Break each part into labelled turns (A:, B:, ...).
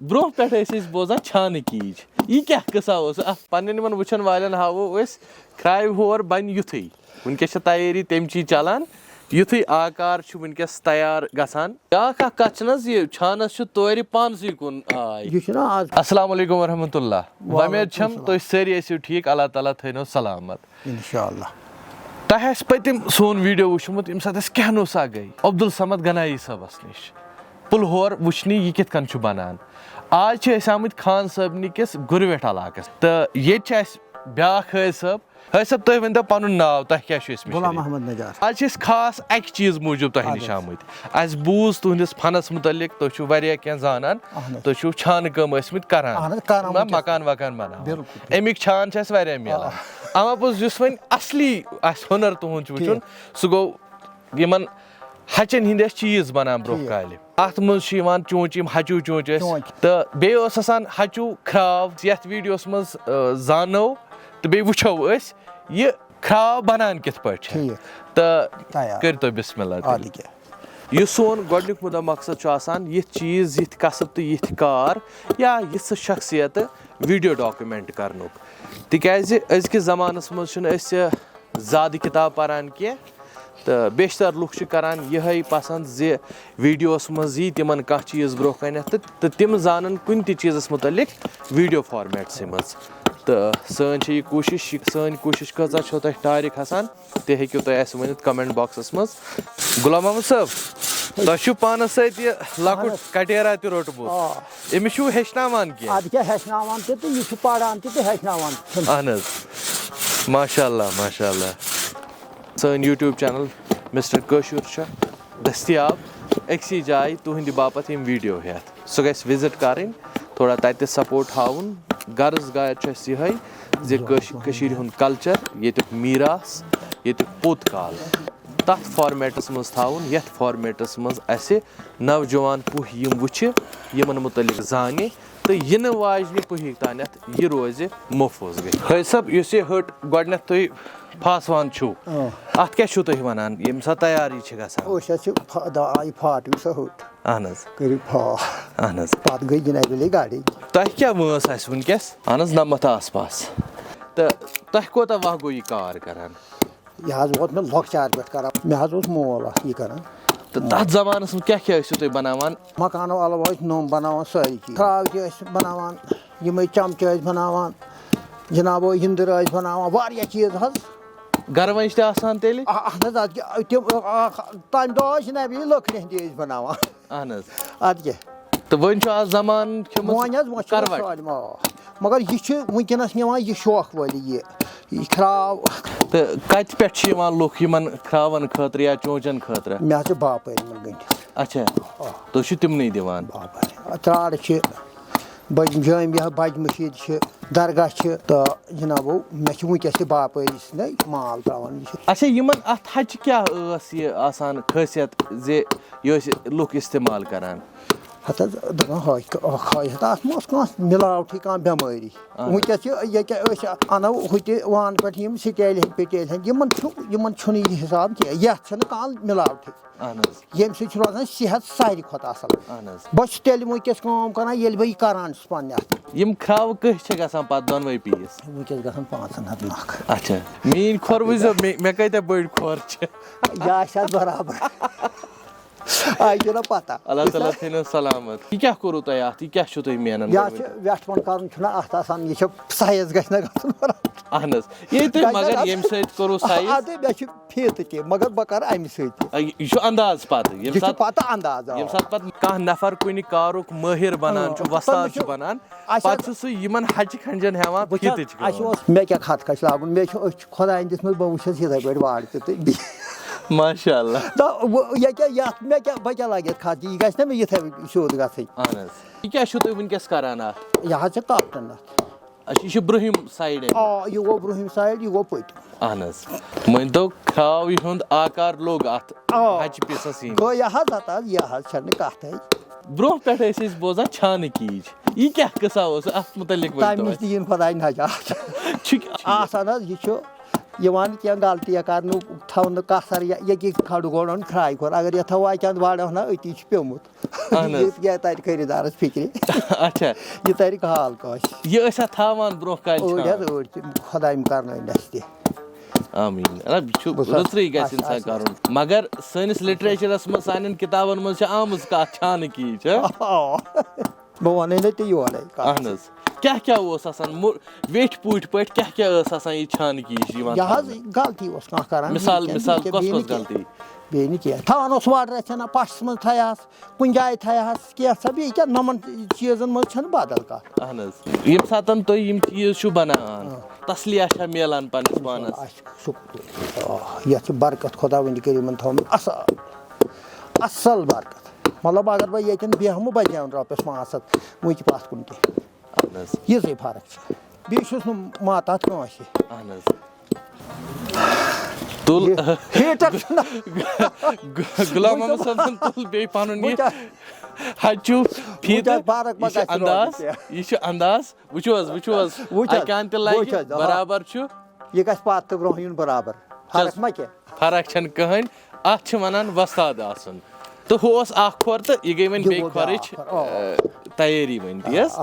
A: برونٛہہ پٮ۪ٹھ ٲسۍ أسۍ بوزان چھانہٕ کیٖج یہِ کیٛاہ قٕصہ اوس اَتھ پنٕنٮ۪ن یِمن وٕچھن والٮ۪ن ہاوو أسۍ کھرٛاوِ ہور بنہِ یُتھُے وٕنکیٚس چھِ تیٲری تمچی چلان یُتھُے آکار چھُ وٕنکیٚس تیار گژھان بیٛاکھ اکھ کتھ چھِنہٕ حظ یہِ چھانس چھُ تورِ پانسٕے کُن آے السلام علیکم ورحمتہ اللہ وۄمید چھم تُہۍ سٲری ٲسِو ٹھیٖک اللہ تعالیٰ تھٲینو سلامت
B: انشاء اللہ
A: تۄہہِ آسہِ پٔتِم سون ویٖڈیو وٕچھمُت ییٚمہِ ساتہٕ أسۍ کیٚنوسا گٔے عبدالصمد گنایی صٲبس نِش پُلہور وٕچھنہِ یہِ کِتھ کٔنۍ چھُ بنان آز چھِ أسۍ آمٕتۍ خان صٲبنہِ کِس گُرویٹھ علاقس تہٕ ییٚتہِ چھِ اَسہِ بیٛاکھ حٲج صٲب حٲج صٲب تُہۍ ؤنۍتو پنُن ناو تۄہہِ کیٛاہ چھُ
B: غلام محمد نجار
A: آز چھِ أسۍ خاص اَکہِ چیٖز موٗجوٗب تۄہہِ نِش آمٕتۍ اَسہِ بوٗز تُہنٛدِس فنس مُتعلق تُہۍ چھِو واریاہ کینٛہہ زانان تُہۍ چھِو چھانہٕ کٲم ٲسمٕتۍ کران مکان وکان بناوان امیِکۍ چھان چھِ اَسہِ واریاہ مِلان اما پوٚز یُس وۄنۍ اصلی آسہِ ہُنر تُہُنٛد چھُ وٕچھُن سُہ گوٚو یِمن ہچٮ۪ن ہِنٛدۍ ٲسۍ چیٖز بنان برونٛہہ کالہِ اتھ منٛز چھِ یِوان چونچہِ یِم ہچوٗ چونچہِ ٲسۍ تہٕ بیٚیہِ اوس آسان ہچوٗ کھراو یتھ ویٖڈیوس منٛز زانو تہٕ بیٚیہِ وٕچھو أسۍ یہِ کھراو بنان کِتھ پٲٹھۍ چھِ تہٕ کٔرتو بسم اللہ یُس سون گۄڈنیُک مُدا مقصد چھُ آسان یِتھۍ چیٖز یِتھۍ کسب تہٕ یِتھۍ کار یا یِژھٕ شخصیتہٕ ویٖڈیو ڈاکمنٹ کرنُک تِکیازِ أزکِس زمانس منٛز چھِنہٕ أسۍ زیادٕ کِتاب پران کینٛہہ تہٕ بیشتر لُکھ چھِ کران یِہے پسنٛد زِ ویٖڈیوس منٛز یی تِمن کانٛہہ چیٖز برونٛہہ کنٮ۪تھ تہٕ تِم زانن کُنہِ تہِ چیٖزس مُتعلق ویٖڈیو فارمیٹسٕے منٛز تہٕ سٲنۍ چھِ یہِ کوٗشش سٲنۍ کوٗشش کۭژاہ چھو تۄہہِ ٹارِ کھسان تہِ ہیٚکِو تُہۍ اَسہِ ؤنِتھ کمنٹ باکسس منٛز غلام محمد صٲب تۄہہِ چھُو پانس سۭتۍ یہِ لۄکُٹ کٹیرا تہِ روٚٹمُت أمِس چھُو ہیٚچھناوان اہن حظ ماشاء اللہ ماشاء اللہ سٲنۍ یوٗٹیوٗب چینل مسٹر کٲشُر چھُ دٔستیاب أکسٕے جایہِ تُہنٛدِ باپتھ یِم ویٖڈیو ہٮ۪تھ سُہ گژھِ وِزٹ کرٕنۍ تھوڑا تتہِ تہِ سپوٹ ہاوُن غرض گایر چھُ اَسہِ یِہے زِ کٔشیٖرِ ہُنٛد کلچر ییٚتیُک میٖراث ییٚتیُک پوٚت کال تتھ فارمیٹس منٛز تھاوُن یتھ فارمیٹس منٛز اسہِ نوجوان پُہۍ یِم وٕچھِ یِمن مُتعلق زانہِ تہٕ یِنہٕ واجنہِ پُہہِ تانٮ۪تھ یہِ روزِ محفوٗظ گٔے حٲج صٲب یُس یہِ ہٹ گۄڈٕنیتھ تُہۍ پھاسوان چھُو اتھ کیٛاہ چھُو تُہۍ ونان ییٚمہِ ساتہٕ تیاری چھِ گژھان اہن حظ اہن حظ تۄہہِ کیٛاہ وٲنٛس آسہِ وٕنکیٚس اہن حظ نمتھ آس پاس تہٕ تۄہہِ کوتاہ وقت گوٚو یہِ کار کران
B: یہِ حظ ووت مےٚ لۄکچار پٮ۪ٹھ کران مےٚ حظ اوس مول اکھ یہِ کران
A: تہٕ تتھ زمانس منٛز کیٛاہ کیٛاہ ٲسِو تُہۍ بناوان
B: مکانو علاوٕ ٲسۍ نوٚم بناوان سٲری چیٖز کھراو تہِ ٲسۍ بناوان یِمے چمچہٕ ٲسۍ بناوان جنابو ہِنٛدٕر ٲسۍ بناوان واریاہ چیٖز حظ
A: گروٲنٛچ تہِ آسان تیٚلہِ
B: اہن حظ تمہِ دۄہ ٲسۍ نبی لٔکرِ ہِنٛدی ٲسۍ بناوان
A: اہن حظ
B: ادٕ کیٛاہ
A: تہٕ وۄنۍ چھُ آز زمانہٕ
B: وۄنۍ حظ وۄنۍ چھُ سٲلِم مگر یہِ چھُ وٕنکیٚنس نِوان یہِ شوق وٲلی یہِ کھراو
A: تہٕ کتہِ پٮ۪ٹھ چھِ یِوان لُکھ یِمن کھراون خٲطرٕ یا چونچن خٲطرٕ
B: مےٚ حظ چھِ باپٲرۍ یِمن گٔنڈِتھ
A: اچھا تُہۍ چھِو تِمنٕے دِوان
B: باپٲرۍ ترٛاڑٕ چھِ جٲمیا بجہِ مٔشیٖد چھِ درگاہ چھِ تہٕ جنابو مےٚ چھِ وٕنکیٚس تہِ باپٲرۍ سٕنٛدے مال تراوان
A: اچھا یِمن اتھ ہچہِ کیٛاہ ٲس یہِ آسان خٲصیت زِ یہِ ٲسۍ لُکھ استعمال کران
B: ہتھ حظ دپان اتھ ما اوس کانٛہہ مِلاوٹھٕے کانٛہہ بٮ۪مٲری وٕنکیٚس چھِ ییٚکیاہ أسۍ انو ہُہ تہِ وانہٕ پٮ۪ٹھ یِم سٹیلہِ ہٕنٛدۍ پٔٹیلہِ ہٕنٛدۍ یِمن چھُنہٕ یہِ حساب کینٛہہ یتھ چھنہٕ کانٛہہ مِلاوٹھٕے ییٚمہِ سۭتۍ چھُ روزان صحت ساروی کھۄتہٕ اصل بہٕ چھُس تیٚلہِ وٕنکیٚس کٲم کران ییٚلہِ بہٕ یہِ کران چھُس پننہِ اتھٕ
A: یِم کھراوٕ کٔہۍ چھِ گژھان پتہٕ دۄنوے پیٖس
B: وٕنکیٚس گژھان 500 لَچھ
A: اچھا میٲنۍ کھۄر وٕچھزیو مےٚ کۭتیاہ بٔڑۍ کھۄر چھِ
B: یہِ آسہِ حظ برابر آیہِ چھُ نہ پتہ
A: اللہ تعالیٰ تھٲینو سلامت یہِ کیٛاہ کوٚروٕ تۄہہِ اتھ یہِ کیٛاہ چھُو تُہۍ مینان
B: یہِ حظ چھُ وٮ۪ٹھ بۄن کرُن چھُنہ اتھ آسان یہِ چھُ سایز گژھِ نہ گژھُن
A: اہن حظ ییٚلہِ تُہۍ مگر ییٚمہِ سۭتۍ کوٚروٕ سایز
B: ادٕ مےٚ چھُ فیٖتہٕ تہِ مگر بہٕ کرٕ امہِ سۭتۍ تہِ
A: یہِ چھُ انداز پتہٕ ییٚمہِ
B: ساتہٕ
A: پتہٕ کانٛہہ نفر کُنہِ کارُک مٲہِر بنان چھُ وۄستاد چھُ بنان پتہٕ چھُ سُہ یِمن ہچہِ کھنجن ہٮ۪وان
B: مےٚ کیٛاہ خط کھٔج لاگُن مےٚ چھُ أچھ خۄداین دِژمٕژ بہٕ وٕچھس یِتھٕے پٲٹھۍ وارِ تہِ تہٕ بیٚیہِ
A: ماشاء اللہ
B: یَتھ مےٚ کیٛاہ بہٕ کیٛاہ لگہِ خط یہِ گژھِ نہ مےٚ یِتھٕے سیوٚد گژھٕنۍ
A: اہن حظ یہِ کیٛاہ چھُو تُہۍ وٕنکیٚس کران اتھ
B: یہِ حظ چھِ کاپٹن اتھ
A: اچھا یہِ چھُ برٛونٛہِم سایڈ
B: یہِ گوٚو برٛونٛہِم سایڈ یہِ گوٚو پٔتِم
A: اہن حظ مٲنۍتو کھراو ہُنٛد آکار لوٚگ اتھ ہچہِ پیٖسس
B: گوٚو یہِ حظ یہِ حظ چھنہٕ کتھٕے
A: برونٛہہ پٮ۪ٹھ ٲسۍ أسۍ بوزان چھانہٕ کیٖج یہِ کیٛاہ قٕصہ اوس اتھ مُتعلق
B: تمہِ نِش دِیِن خۄداے نجات آسان حظ یہِ چھُ یِوان کینٛہہ غلطیہ کرنہٕ thawn kasar ya ki khadu goron khrai kor agar ya thawa chand wada na ati ch pyomut ya tari kharidaras fikri
A: acha
B: ye tari hal kash
A: ye asa thawan bro kal
B: ya khudaim karna industry
A: Amin. Rutri gets inside Karun. Magar, Sanis literature as Masan Kitaban Mashams Kachaniki.
B: Bowane to you are like
A: Anas. Kaka was Sasan, wait put, but Kaka Sasan Chaniki.
B: Yahaz Galti was Nakara.
A: Misal, Cosmos Galti.
B: Beniki. Tawanos water and a passman tayas, Punjai tayas, Kiasabi, Naman cheers and Merchant Badalka.
A: Anas. Yim Satan to him Shubana. Taslia Shamilan Panismanas.
B: Yes, Barkat Koda when you came and told me Asal Barkat. Malabaga by Yakan Biamu by Jan Rapes Masat, which passed Kunti. Yes, a park. Bishop Mata Noshi.
A: Anas. Glama something to be Panoni. Had you Peter Andas? You should Andas? Which was? I can't like Barabarchu?
B: You guys part of Rohun Barabar. Harak Make.
A: Harakshan Kahan, Achmanan Vastadasan. The horse are quarter, you gave me big courage. Tayeri went, yes?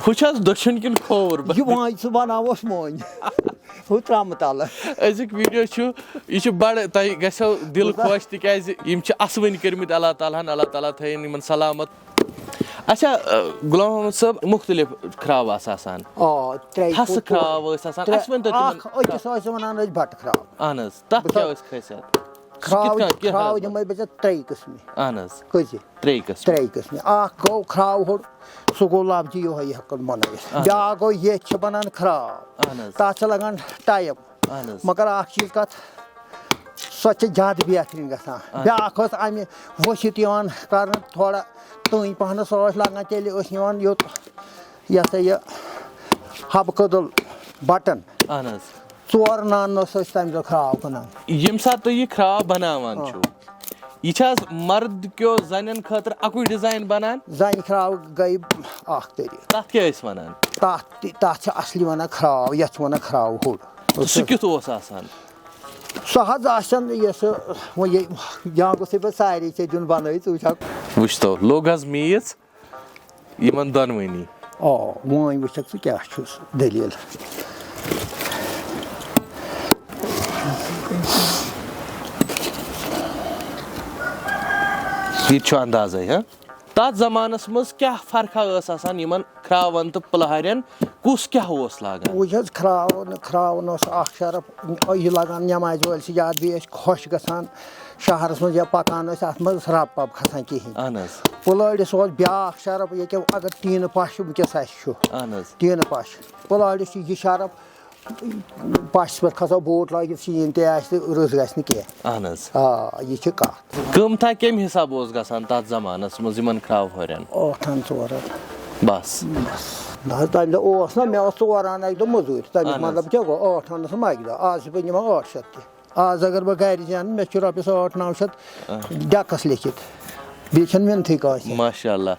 A: Which has Dushankin core.
B: You want 1 hour more. Who Tramatala?
A: As a video show, you should buy a Gasso Dil Quasti as Imch Aswin Kermit Allah Talan, Allah Talathan, Iman Salamat. Asha Glom sub Muktilip Khraw Sasan.
B: Oh,
A: Has a Khraw Sasan. I spent
B: I saw someone on a butt crowd.
A: Anas, that was Kresset.
B: Khraw, you may be a trakus me.
A: Anas,
B: Cozy. Trakus me. Go Khraw, so go love you, I have money. Jago yet Chaban Khraw. Tachalagan Tayab. Makara, she's got such a jad beating. Because I mean, wash it on current Tora, doing Pana Soros Lang, I tell you, Ocean, you. Yes, I have a cuddle button.
A: Anas.
B: No such time the Khraw.
A: Yimsa to ye Khraw Banavanchu. Each has Mardkyo Zanan Khater Aku design banan?
B: Zain Khraw gave after you.
A: That case manan.
B: That's actually one a Khraw, yet one a Khraw hood.
A: Sikito Sasan.
B: So has Ashan, yes, when you young civil side, it's a Dunbana,
A: which though Logas meets even done winnie.
B: Oh, one which took the cash, Delil.
A: Hichu andaza ha tat zamanas muz kya farqa asasan iman Khrawan to Pulaharian kus kya os lagan
B: which has Khraw no akhsharap oy lagan namaz wal si yad bi khosh gasan shahar muz ya pakan at muz rap pap khasan ki
A: anas
B: Puladi so bya akhsharap ye ke agar teen pash bu ke sashu
A: anas
B: teen pash Puladi si sharap pash per khasa boat like si inte as rus gasni ke
A: anas
B: ye che ka
A: kum tha kem hisab os gasan tat zamanas muz iman Khraw horian
B: oh tan sora
A: bas
B: na ta le o asna me sora na do muzur ta matlab ke go oh tan samay da az be nima oh shatti az agar ba gairi jan me chura pe 8 9 shat dakas lekit Bechan men thi ka
A: Mashallah.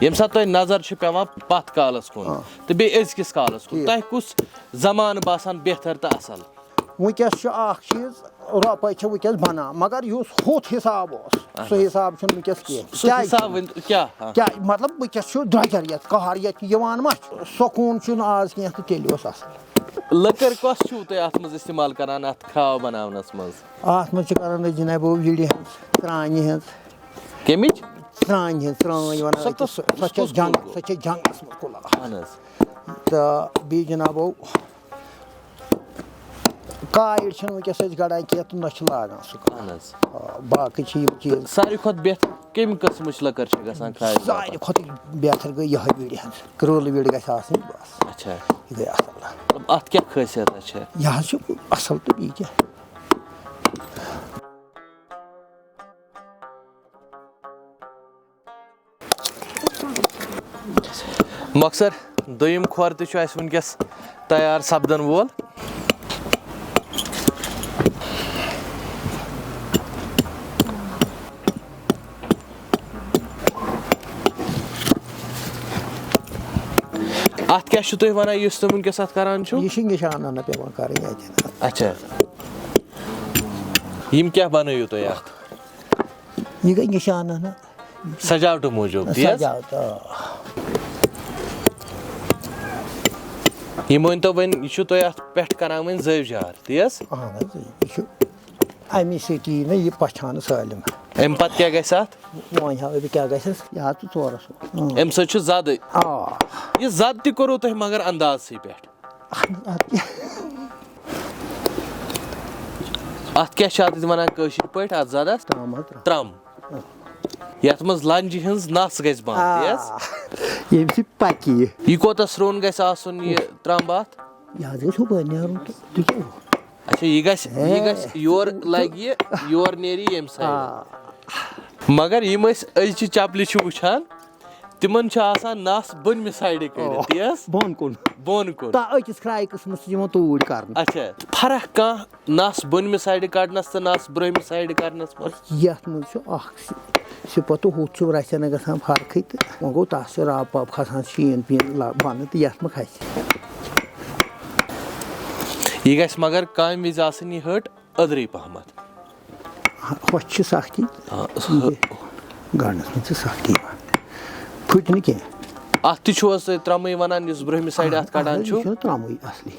A: Yem sat toy nazar ch pevan pat kalas kun. Te be ezkis kalas kun. Tay kus zaman basan behtar ta asal.
B: Wunkas ch akh chiz rupay ch wunkas bana magar yus hut hisab os. So hisab chun wunkas ki.
A: Kya hisab kya?
B: Kya matlab wunkas ch dragariyat qahariyat yawan ma sukun chun az ki telios asal.
A: Lakar kos chu te at muz istemal karan at Khraw banavnas muz
B: at muz karan jinabo vili trani hen
A: kemich
B: trani hen trani wana such a jang kula
A: anas
B: ta bi jinabo kair chun ke sej gadan ke tu nach lagan su
A: anas
B: baqi chi
A: sari khot bet kem qismich lakar ch gasan Khraw
B: sari khot betar ge yah vili hen krol vili ga sasin bas
A: acha
B: ide asal
A: at kya khasiyat acha
B: yah chu asal to bi ke
A: Maksar doyum khor te chu as unkes tayar sabdan wol اتھ کیاہ چھو تُہۍ وَنان یُس تُہۍ وٕنکٮ۪س اتھ کران چھِو؟
B: یہِ چھِ نِشانہ پیٚوان کَرٕنۍ اَتہِ.
A: اچھا یِم کیاہ بنٲیِو تُہۍ اتھ؟
B: یہِ گٔے نِشانہ
A: سجاوٹہٕ موٗجوٗب تی حظ؟ یہِ مٲنۍتو وۄنۍ یہِ چھُو تُہۍ اتھ پٮ۪ٹھ کران وۄنۍ زٲوجار تی حظ؟
B: اہن حظ یہِ چھُ اَمی سۭتۍ یی نہٕ یہِ پہچانہٕ سٲلِم.
A: اَمہِ پتہٕ کیاہ گژھِ اتھ؟
B: وۄنۍ ہاوے بہٕ کیاہ گژھٮ۪س یہِ حظ ژٕ ژورَس.
A: اَمہِ سۭتۍ چھُ زدٕ یہِ زد تہِ کوٚروٕ تۄہہِ مگر اندازسٕے پٮ۪ٹھ. اتھ کیاہ چھِ اتھ ونان کٲشِر پٲٹھۍ اتھ زدس؟ ترٛم. یتھ منٛز لنجہِ ہٕنٛز نس گژھِ بنٛد تی حظ؟
B: ییٚمہِ سۭتۍ پکہِ
A: یہِ کوتاہ سرٛوٚن گژھِ آسُن یہِ ترٛمب اتھ؟
B: یہِ حظ گژھِ ہُپٲرۍ نیرُن تہٕ
A: اچھا یہِ گژھِ یورٕ لگہِ یہِ یورٕ نیرِ یہِ ییٚمہِ سایڈٕ. مگر یِم أسۍ أزچہِ چپلہِ چھِ وٕچھان تِمن چھِ آسان نس بۄنمہِ سایڈٕ کٔڑِتھ تی حظ؟
B: بۄن کُن.
A: بۄن کُن.
B: أکِس کرٛایہِ قٕسمَس چھِ یِوان توٗرۍ کرنہٕ.
A: اچھا فرق کانٛہہ نس بۄنمہِ سایڈٕ کڑنس تہٕ نس برٛہمہِ سایڈٕ کڑنس منٛز؟
B: یتھ منٛز چھُ اکھ سِپت تہٕ ہُتھ چھُ رژھٮ۪نہٕ گژھان فرقٕے تہٕ وۄنۍ گوٚو تتھ چھُ رب وب کھسان شیٖن پیٖن بۄنہٕ تہٕ یتھ منٛز کھسہِ.
A: یہِ گژھِ مگر کامہِ وِزِ آسٕنۍ یہِ ہٹ أدرٕے پہمتھ.
B: ہوٚچھ چھِ سختی گنڈنس منٛز چھِ سختی یِوان پھٕٹہِ نہٕ کینٛہہ.
A: اتھ تہِ چھُو حظ تُہۍ ترٛمٕے ونان یُس برٛہمہِ سایڈٕ اتھ کڑان چھُو؟
B: ترٛمٕے اصلی.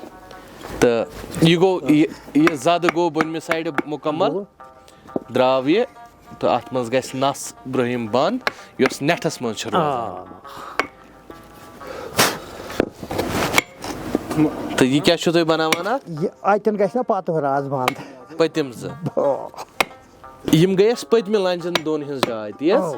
A: تہٕ یہِ گوٚو یہِ زدٕ گوٚو بۄنمہِ سایڈٕ مُکمل درٛاو یہِ تہٕ اتھ منٛز گژھِ نس برٛہِم بنٛد یۄس نٮ۪ٹھس منٛز چھِ روزان. تہٕ یہِ کیاہ چھُو تُہۍ بناوان اتھ؟
B: یہِ اتٮ۪ن گژھِ نا پتہٕ راز بنٛد.
A: پٔتِم زٕ یِم گٔے اسہِ پٔتمہِ لنجن دۄن ہٕنٛز جاے تی حظ؟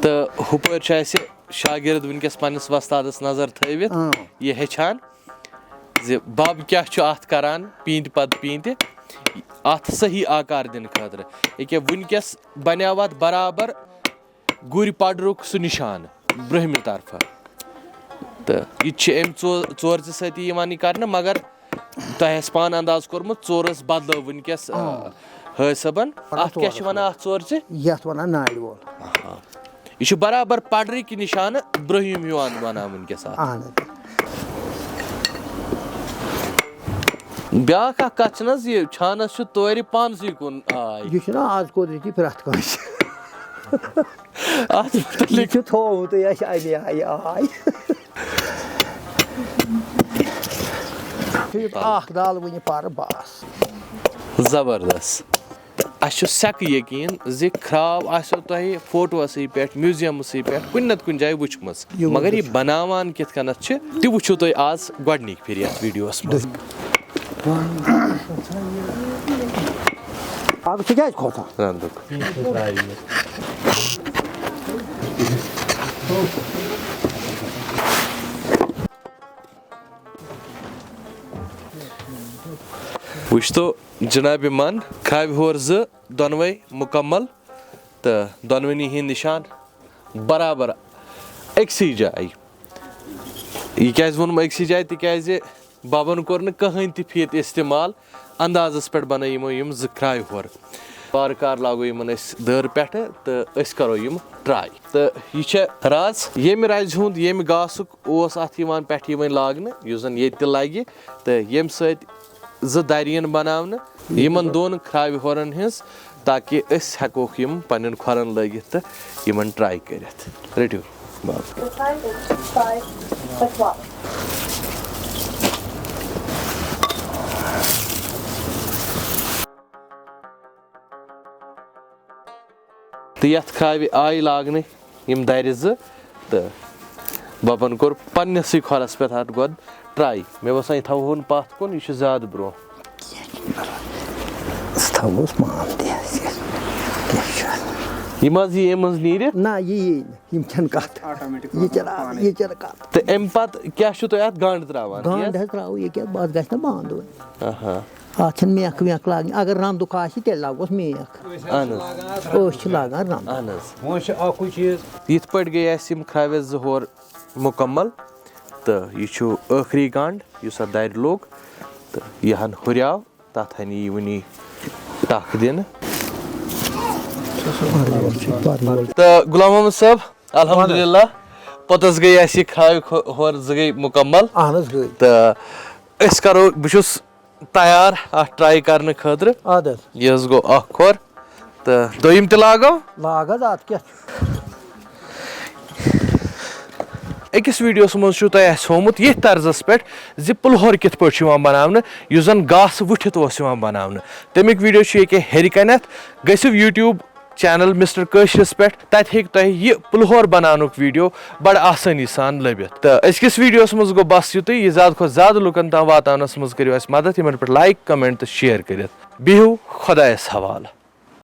A: تہٕ ہُپٲرۍ چھُ اسہِ شاگرد وٕنکٮ۪س پننِس وۄستادس نظر تھٲوِتھ یہِ ہیٚچھان زِ بب کیاہ چھُ اتھ کران پیٖنتہِ پتہٕ پیٖنتہِ اتھ صحیح آکار دِنہٕ خٲطرٕ. ییٚکیاہ وٕنکٮ۪س بنیو اتھ برابر گُرۍ پڈرُک سُہ نِشانہٕ برٛہمہِ طرفہٕ تہٕ یہِ تہِ چھِ امہِ ژورژِ سۭتی یِوان یہِ کرنہٕ مگر تۄہہِ آسہِ پانہٕ انداز کوٚرمُت ژورس بدلٲو وٕنکٮ۪س حٲج صٲبن. اتھ کیاہ چھِ ونان اتھ ژورژِ؟
B: یتھ ونان نالہِ وول.
A: یہِ چھُ برابر پڈرٕکۍ نِشانہٕ برٛہِم یِوان ونان وٕنکٮ۪س اتھ. بیاکھ اکھ کتھ چھِ نہ حظ یہِ چھانس چھُ تورِ پانسٕے کُن آے.
B: یہِ چھُنہ آز قۄدرٔتی پرٛٮ۪تھ کٲنٛسہِ.
A: اتھ
B: یہِ چھُ تھومُتٕے اسہِ امہِ آیہِ آے. اکھ دال وٕنہِ پرٕ بس.
A: زبردست. اسہِ چھُ سٮ۪کہٕ یقیٖن زِ کھراو آسیو تۄہہِ فوٹوسٕے پٮ۪ٹھ میوٗزیمسٕے پٮ۪ٹھ کُنہِ نتہٕ کُنہِ جایہِ وٕچھمٕژ مگر یہِ بناوان کِتھ کٔنٮ۪تھ چھِ تہِ وٕچھِو تُہۍ آز گۄڈنِکۍ پھِرِ یتھ ویٖڈیوس منٛز.
B: ژٕ کیازِ کھوژان؟
A: رنٛدُک وٕچھتو جنابِ من کھراوِ ہور زٕ دۄنوَے مُکمل تہٕ دۄنوٕنی ہِنٛدۍ نِشان برابر أکسٕے جایہِ. یہِ کیازِ ووٚنُم أکسٕے جایہِ تِکیازِ ببن کوٚر نہٕ کٕہٕنۍ تہِ فیٖتہٕ استعمال اندازس پٮ۪ٹھ بنٲے یِمو یِم زٕ کھراوِ ہور. وارٕ کارٕ لاگو یِمن أسۍ دٲر پٮ۪ٹھٕ تہٕ أسۍ کرو یِم ٹراے. تہٕ یہِ چھِ رز ییٚمہِ رزِ ہُنٛد ییٚمہِ گاسُک اوس اتھ یِوان پٮ۪ٹھٕ یِوان لاگنہٕ یُس زن ییٚتہِ تہِ لگہِ تہٕ ییٚمہِ سۭتۍ زٕ دَرِ یِن بناونہٕ یِمن دۄن کھراوِ ہورن ہٕنٛز تاکہِ أسۍ ہٮ۪کوکھ یِم پننٮ۪ن کھۄرن لٲگِتھ تہٕ یِمن ٹراے کٔرِتھ. رٔٹِو تہٕ یتھ کھراوِ آیہِ لاگنہٕ یِم دَرِ زٕ تہٕ ببن کوٚر پننِسٕے کھۄرس پٮ۪ٹھ اتھ گۄڈٕ ٹراے. مےٚ باسان یہِ تھاوہون پتھ کُن یہِ چھُ زیادٕ برٛونٛہہ. یِم حظ یی اَمہِ منٛز نیٖرِتھ؟
B: نہ یہِ یی نہٕ یِم چھنہٕ کتھ یہِ چھنہٕ کتھ.
A: تہٕ اَمہِ پتہٕ کیاہ چھُو تُہۍ اتھ گنٛڈ تراوان؟
B: گنٛڈ حظ تراوو ییٚکیاہ بس گژھِ نہ بنٛد وۄنۍ. اتھ چھنہٕ میکھ ویکھ لاگٕنۍ اگر رنٛدُک آسہِ تیٚلہِ لاگوس میکھ. أسۍ چھِ لاگان رنٛد.
A: اہن حظ. یِتھ پٲٹھۍ گٔے اسہِ یِم کھراوٮ۪س زٕ ہور مُکمل تہٕ یہِ چھُ ٲخری گنٛڈ یُس اتھ دَرِ لوٚگ تہٕ یہِ ہن ہُریو تتھ ہن یی وُنی ٹکھ دِنہٕ. تہٕ غلام محمد صٲب alhamdulillah potas gay asi khaw hor zgay mukammal
B: ahnas gay
A: ta es karo bishus tayar try karne khadr
B: adas
A: yes go akhor ta doyim te lagav
B: at kya
A: Ekis videos mans chu tay asomut yeh tarzas pet zi pulhor kit pat chivan banavne yuzan gas wuthit os chivan banavne temik video chu ek herikanet gasiv YouTube channel Mr. Kashmiris pet tat hek tay ye pulhor bananuk video bad asani san labit ta eskis videos mans go bas yutu ye zad kho zad lukan ta watanas mans kariyo as madad yemer per like comment ta share karit bihu khuda es hawala